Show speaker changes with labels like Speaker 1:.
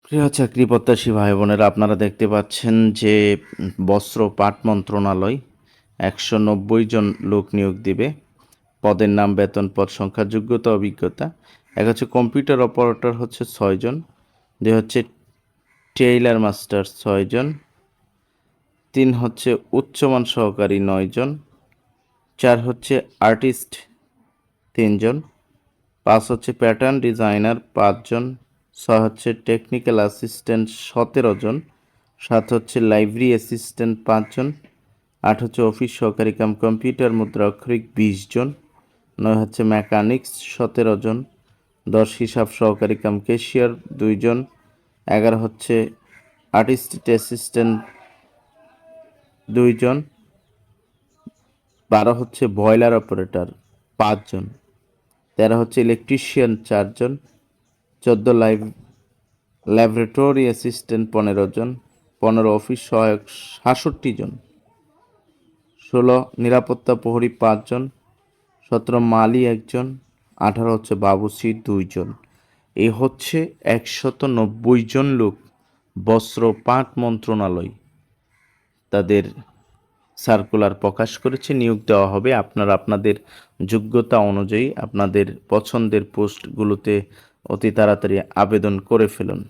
Speaker 1: প্রিয় চাকরি প্রত্যাশী ভাই বোনেরা, আপনারা দেখতে পাচ্ছেন যে বস্ত্র পাট মন্ত্রণালয় 190 জন লোক নিয়োগ দিবে। পদের নাম, বেতন, পদ সংখ্যা, যোগ্যতা, অভিজ্ঞতা। এক হচ্ছে কম্পিউটার অপারেটর হচ্ছে 6 জন, 2 হচ্ছে টেইলার মাস্টার 6 জন, 3 হচ্ছে উচ্চমান সহকারী 9 জন, 4 হচ্ছে আর্টিস্ট 3 জন, 5 হচ্ছে প্যাটার্ন ডিজাইনার 5 জন, 6 হচ্ছে টেকনিক্যাল অ্যাসিস্ট্যান্ট 17 জন, 7 হচ্ছে লাইব্রেরি অ্যাসিস্ট্যান্ট 5 জন, 8 হচ্ছে অফিস সহকারী কাম কম্পিউটার মুদ্রা অক্ষরিক 20 জন, 9 হচ্ছে মেকানিক্স 17 জন, 10 হিসাব সহকারী কাম ক্যাশিয়ার 2 জন, 11 হচ্ছে আর্টিস্ট অ্যাসিস্ট্যান্ট 2 জন, 12 হচ্ছে বয়লার অপারেটর 5 জন, 13 হচ্ছে ইলেকট্রিশিয়ান 4 জন, 14 ল্যাবরেটরি অ্যাসিস্ট্যান্ট 15 জন, 15 অফিস সহায়ক 67 জন, 16 নিরাপত্তা প্রহরী 5 জন, 17 মালি 1 জন, 18 হচ্ছে বাবুসি 2 জন। এই হচ্ছে 190 জন লোক বস্ত্র পাট মন্ত্রণালয় তাদের সার্কুলার প্রকাশ করেছে, নিয়োগ দেওয়া হবে। আপনারা আপনাদের যোগ্যতা অনুযায়ী আপনাদের পছন্দের পোস্টগুলোতে অতি তাড়াতাড়ি আবেদন করে ফেলুন।